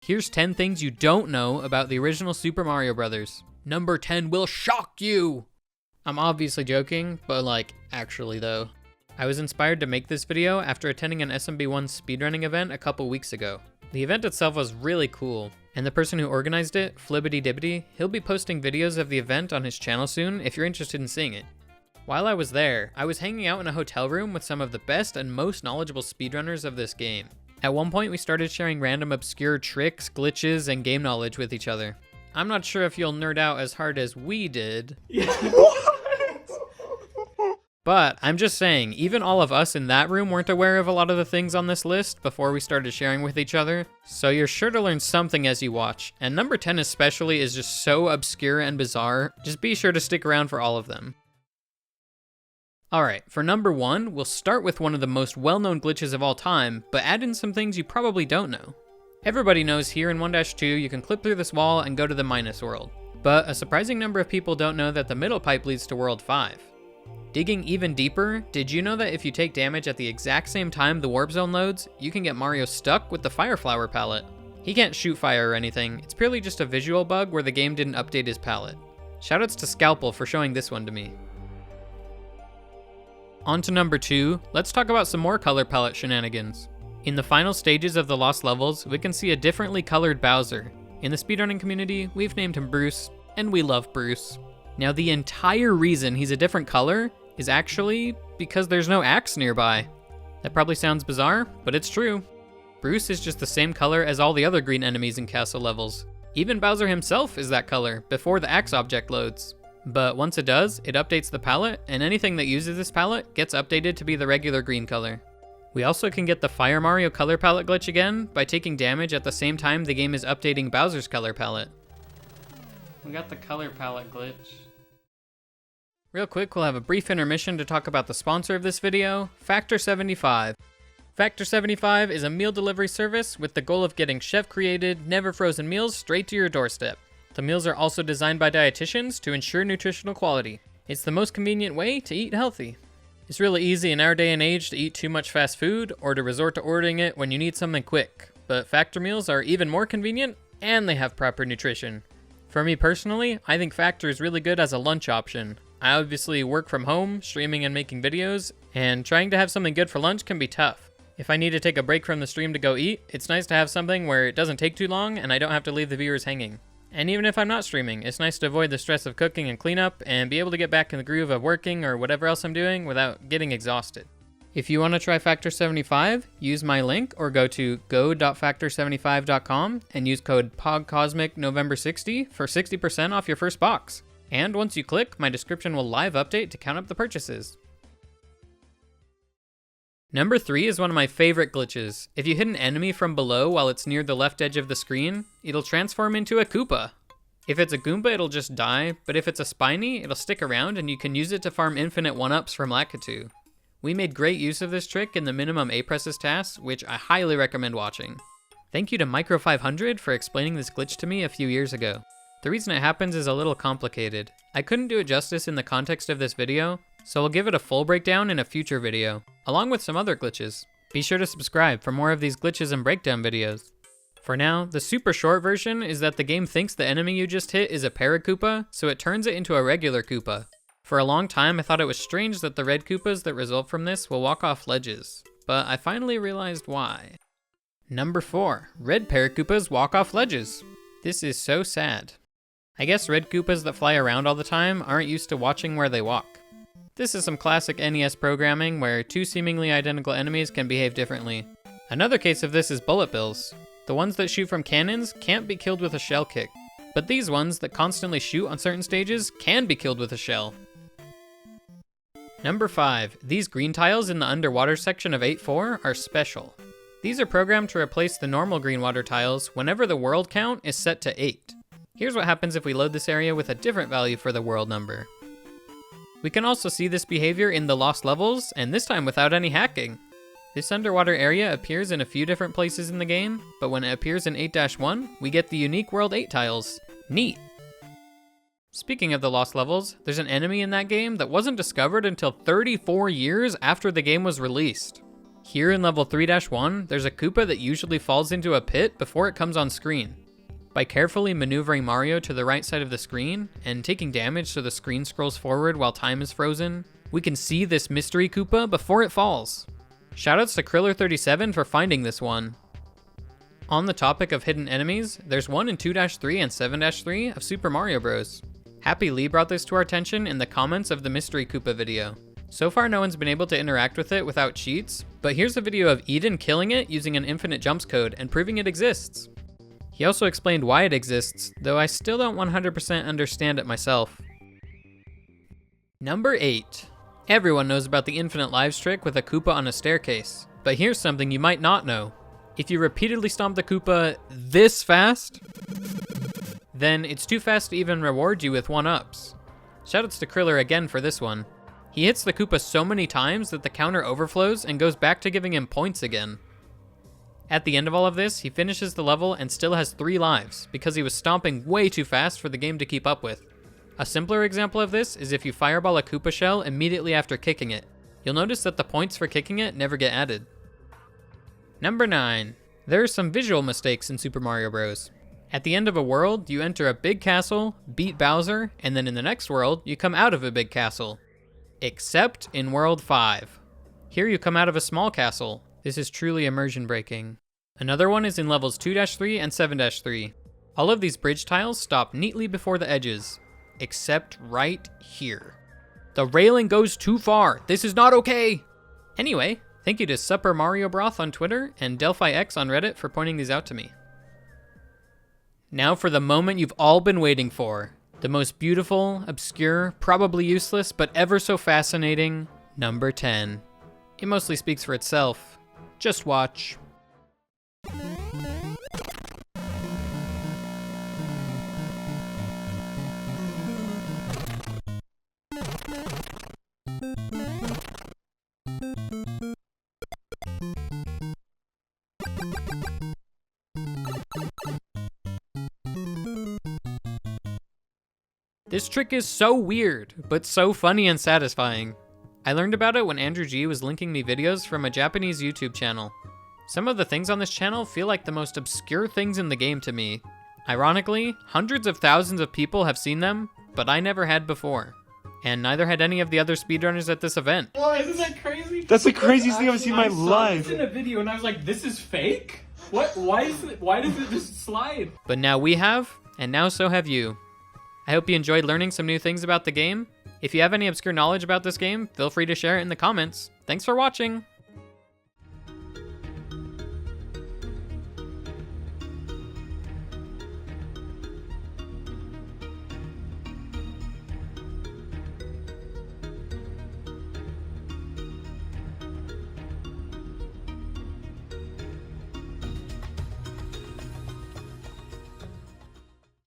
Here's 10 things you don't know about the original Super Mario Bros. Number 10 will shock you! I'm obviously joking, but actually though. I was inspired to make this video after attending an SMB1 speedrunning event a couple weeks ago. The event itself was really cool, and the person who organized it, Flibbity Dibbity, he'll be posting videos of the event on his channel soon if you're interested in seeing it. While I was there, I was hanging out in a hotel room with some of the best and most knowledgeable speedrunners of this game. At one point, we started sharing random obscure tricks, glitches, and game knowledge with each other. I'm not sure if you'll nerd out as hard as we did. But I'm just saying, even all of us in that room weren't aware of a lot of the things on this list before we started sharing with each other, so you're sure to learn something as you watch, and number 10 especially is just so obscure and bizarre, just be sure to stick around for all of them. Alright, for number 1, we'll start with one of the most well-known glitches of all time, but add in some things you probably don't know. Everybody knows here in 1-2 you can clip through this wall and go to the minus world, but a surprising number of people don't know that the middle pipe leads to world 5. Digging even deeper, did you know that if you take damage at the exact same time the warp zone loads, you can get Mario stuck with the Fire Flower palette? He can't shoot fire or anything, it's purely just a visual bug where the game didn't update his palette. Shoutouts to Scalpel for showing this one to me. On to number 2, let's talk about some more color palette shenanigans. In the final stages of the Lost Levels, we can see a differently colored Bowser. In the speedrunning community, we've named him Bruce, and we love Bruce. Now the entire reason he's a different color is actually because there's no axe nearby. That probably sounds bizarre, but it's true. Bruce is just the same color as all the other green enemies in castle levels. Even Bowser himself is that color before the axe object loads. But once it does, it updates the palette, and anything that uses this palette gets updated to be the regular green color. We also can get the Fire Mario color palette glitch again by taking damage at the same time the game is updating Bowser's color palette. We got the color palette glitch. Real quick, we'll have a brief intermission to talk about the sponsor of this video, Factor 75. Factor 75 is a meal delivery service with the goal of getting chef-created, never frozen meals straight to your doorstep. The meals are also designed by dietitians to ensure nutritional quality. It's the most convenient way to eat healthy. It's really easy in our day and age to eat too much fast food or to resort to ordering it when you need something quick, but Factor meals are even more convenient and they have proper nutrition. For me personally, I think Factor is really good as a lunch option. I obviously work from home, streaming and making videos, and trying to have something good for lunch can be tough. If I need to take a break from the stream to go eat, it's nice to have something where it doesn't take too long and I don't have to leave the viewers hanging. And even if I'm not streaming, it's nice to avoid the stress of cooking and cleanup and be able to get back in the groove of working or whatever else I'm doing without getting exhausted. If you want to try Factor 75, use my link or go to go.factor75.com and use code POGCOSMICNovember60 for 60% off your first box. And once you click, my description will live update to count up the purchases. Number 3 is one of my favorite glitches. If you hit an enemy from below while it's near the left edge of the screen, it'll transform into a Koopa. If it's a Goomba, it'll just die, but if it's a Spiny, it'll stick around and you can use it to farm infinite 1-ups from Lakitu. We made great use of this trick in the minimum A-presses task, which I highly recommend watching. Thank you to Micro500 for explaining this glitch to me a few years ago. The reason it happens is a little complicated. I couldn't do it justice in the context of this video, so I'll give it a full breakdown in a future video, along with some other glitches. Be sure to subscribe for more of these glitches and breakdown videos. For now, the super short version is that the game thinks the enemy you just hit is a Paracoopa, so it turns it into a regular Koopa. For a long time, I thought it was strange that the red Koopas that result from this will walk off ledges, but I finally realized why. Number 4, red Paracoopas walk off ledges. This is so sad. I guess red Koopas that fly around all the time aren't used to watching where they walk. This is some classic NES programming where two seemingly identical enemies can behave differently. Another case of this is bullet bills. The ones that shoot from cannons can't be killed with a shell kick, but these ones that constantly shoot on certain stages can be killed with a shell. Number 5, these green tiles in the underwater section of 8.4 are special. These are programmed to replace the normal green water tiles whenever the world count is set to 8. Here's what happens if we load this area with a different value for the world number. We can also see this behavior in the Lost Levels, and this time without any hacking. This underwater area appears in a few different places in the game, but when it appears in 8-1, we get the unique World 8 tiles. Neat! Speaking of the Lost Levels, there's an enemy in that game that wasn't discovered until 34 years after the game was released. Here in level 3-1, there's a Koopa that usually falls into a pit before it comes on screen. By carefully maneuvering Mario to the right side of the screen, and taking damage so the screen scrolls forward while time is frozen, we can see this mystery Koopa before it falls. Shoutouts to Kriller37 for finding this one. On the topic of hidden enemies, there's one in 2-3 and 7-3 of Super Mario Bros. Happy Lee brought this to our attention in the comments of the Mystery Koopa video. So far no one's been able to interact with it without cheats, but here's a video of Eden killing it using an infinite jumps code and proving it exists. He also explained why it exists, though I still don't 100% understand it myself. Number 8. Everyone knows about the infinite lives trick with a Koopa on a staircase, but here's something you might not know. If you repeatedly stomp the Koopa this fast, then it's too fast to even reward you with 1-ups. Shoutouts to Kriller again for this one. He hits the Koopa so many times that the counter overflows and goes back to giving him points again. At the end of all of this, he finishes the level and still has 3 lives, because he was stomping way too fast for the game to keep up with. A simpler example of this is if you fireball a Koopa shell immediately after kicking it. You'll notice that the points for kicking it never get added. Number 9. There are some visual mistakes in Super Mario Bros. At the end of a world, you enter a big castle, beat Bowser, and then in the next world, you come out of a big castle. Except in World 5. Here you come out of a small castle. This is truly immersion breaking. Another one is in levels 2-3 and 7-3. All of these bridge tiles stop neatly before the edges, except right here. The railing goes too far. This is not okay. Anyway, thank you to Supper Mario Broth on Twitter and Delphi X on Reddit for pointing these out to me. Now for the moment you've all been waiting for. The most beautiful, obscure, probably useless, but ever so fascinating, number 10. It mostly speaks for itself. Just watch. This trick is so weird, but so funny and satisfying. I learned about it when Andrew G was linking me videos from a Japanese YouTube channel. Some of the things on this channel feel like the most obscure things in the game to me. Ironically, hundreds of thousands of people have seen them, but I never had before. And neither had any of the other speedrunners at this event. Oh, isn't that crazy? That's the craziest thing I've ever seen in my life. I saw this in a video and I was like, this is fake? What? Why does it just slide? But now we have, and now so have you. I hope you enjoyed learning some new things about the game. If you have any obscure knowledge about this game, feel free to share it in the comments. Thanks for watching!